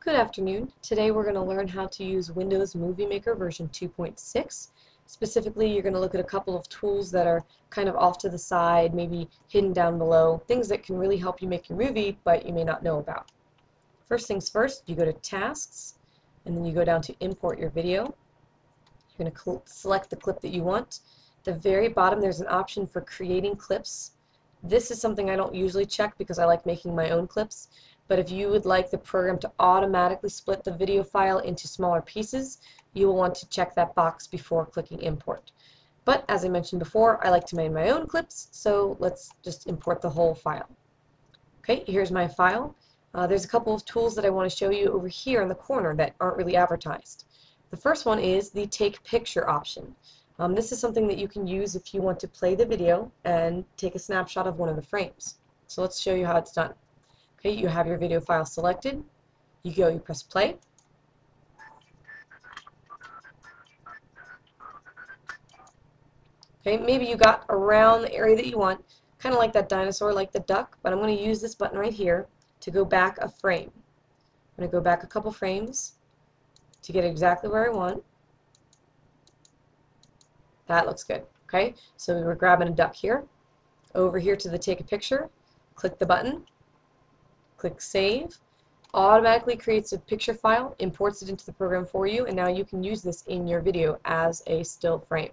Good afternoon. Today we're going to learn how to use Windows Movie Maker version 2.6. Specifically, you're going to look at a couple of tools that are kind of off to the side, maybe hidden down below, things that can really help you make your movie but you may not know about. First things first, you go to Tasks and then you go down to Import your video. You're going to select the clip that you want. At the very bottom there's an option for creating clips. This is something I don't usually check because I like making my own clips. But if you would like the program to automatically split the video file into smaller pieces, you will want to check that box before clicking import. But as I mentioned before, I like to make my own clips, so let's just import the whole file. Okay, here's my file. There's a couple of tools that I want to show you over here in the corner that aren't really advertised. The first one is the Take Picture option. This is something that you can use if you want to play the video and take a snapshot of one of the frames. So let's show you how it's done. Okay, you have your video file selected. You press play. Okay, maybe you got around the area that you want, kind of like that dinosaur, like the duck, but I'm going to use this button right here to go back a frame. I'm going to go back a couple frames to get exactly where I want. That looks good. Okay, so we were grabbing a duck here. Over here to the Take a Picture, click the button. Click Save. Automatically creates a picture file, imports it into the program for you, and now you can use this in your video as a still frame.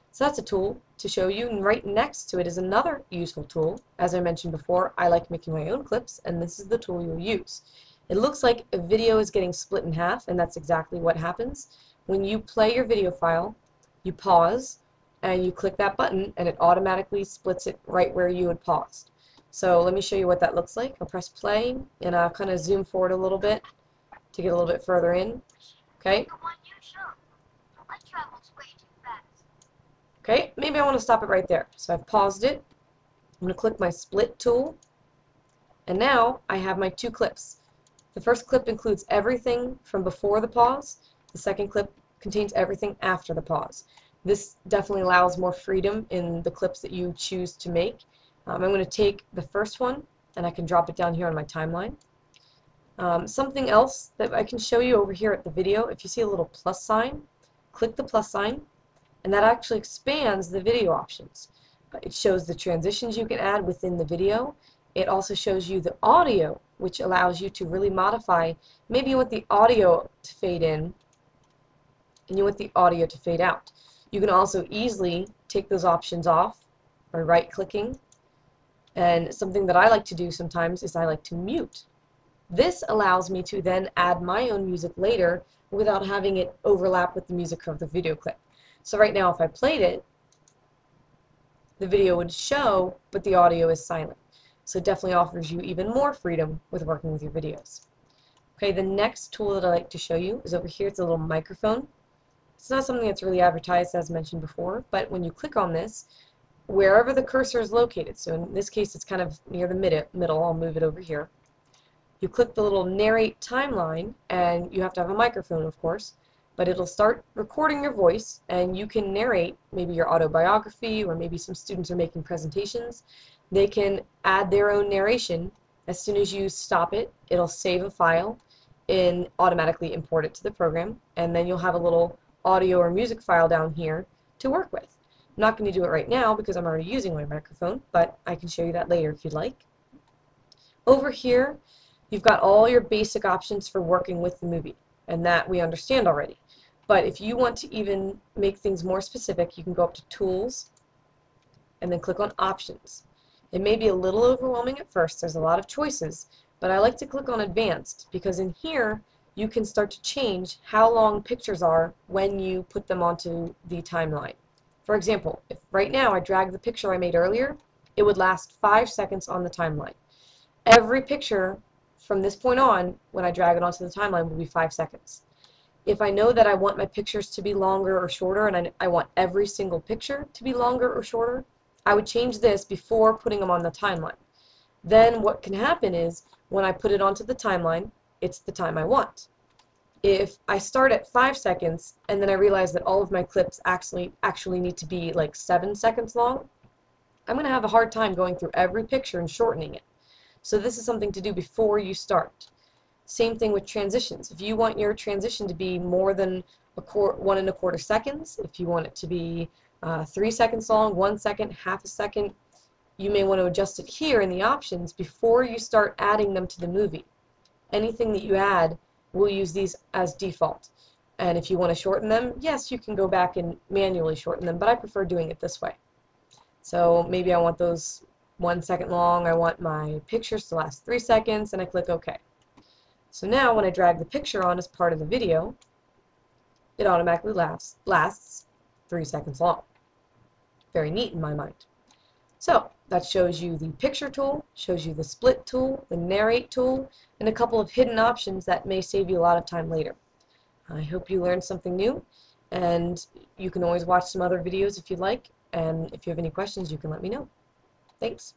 So that's a tool to show you, and right next to it is another useful tool. As I mentioned before, I like making my own clips, and this is the tool you'll use. It looks like a video is getting split in half, and that's exactly what happens. When you play your video file, you pause, and you click that button, and it automatically splits it right where you had paused. So let me show you what that looks like. I'll press play and I'll kind of zoom forward a little bit to get a little bit further in. Okay. Okay, maybe I want to stop it right there. So I've paused it. I'm going to click my split tool, and now I have my two clips. The first clip includes everything from before the pause. The second clip contains everything after the pause. This definitely allows more freedom in the clips that you choose to make. I'm going to take the first one and I can drop it down here on my timeline. Something else that I can show you over here at the video, if you see a little plus sign, click the plus sign, and that actually expands the video options. It shows the transitions you can add within the video. It also shows you the audio, which allows you to really modify. Maybe you want the audio to fade in and you want the audio to fade out. You can also easily take those options off by right-clicking. And something that I like to do sometimes is I like to mute. This allows me to then add my own music later without having it overlap with the music of the video clip. So right now if I played it, the video would show, but the audio is silent. So it definitely offers you even more freedom with working with your videos. Okay, the next tool that I like to show you is over here. It's a little microphone. It's not something that's really advertised as mentioned before, but when you click on this, wherever the cursor is located, so in this case it's kind of near the middle, I'll move it over here. You click the little narrate timeline, and you have to have a microphone of course, but it'll start recording your voice and you can narrate maybe your autobiography, or maybe some students are making presentations. They can add their own narration. As soon as you stop it, it'll save a file and automatically import it to the program, and then you'll have a little audio or music file down here to work with. I'm not going to do it right now because I'm already using my microphone, but I can show you that later if you'd like. Over here, you've got all your basic options for working with the movie, and that we understand already. But if you want to even make things more specific, you can go up to Tools and then click on Options. It may be a little overwhelming at first, there's a lot of choices, but I like to click on Advanced because in here you can start to change how long pictures are when you put them onto the timeline. For example, if right now I drag the picture I made earlier, it would last 5 seconds on the timeline. Every picture from this point on, when I drag it onto the timeline, will be 5 seconds. If I know that I want my pictures to be longer or shorter, and I want every single picture to be longer or shorter, I would change this before putting them on the timeline. Then what can happen is, when I put it onto the timeline, it's the time I want. If I start at 5 seconds and then I realize that all of my clips actually need to be like 7 seconds long, I'm going to have a hard time going through every picture and shortening it. So this is something to do before you start. Same thing with transitions. If you want your transition to be more than 1 1/4 seconds, if you want it to be 3 seconds long, 1 second, half a second, you may want to adjust it here in the options before you start adding them to the movie. Anything that you add, we'll use these as default. And if you want to shorten them, yes, you can go back and manually shorten them, but I prefer doing it this way. So maybe I want those 1 second long, I want my pictures to last 3 seconds, and I click OK. So now when I drag the picture on as part of the video, it automatically lasts 3 seconds long. Very neat in my mind. So that shows you the picture tool, shows you the split tool, the narrate tool, and a couple of hidden options that may save you a lot of time later. I hope you learned something new, and you can always watch some other videos if you'd like, and if you have any questions you can let me know. Thanks.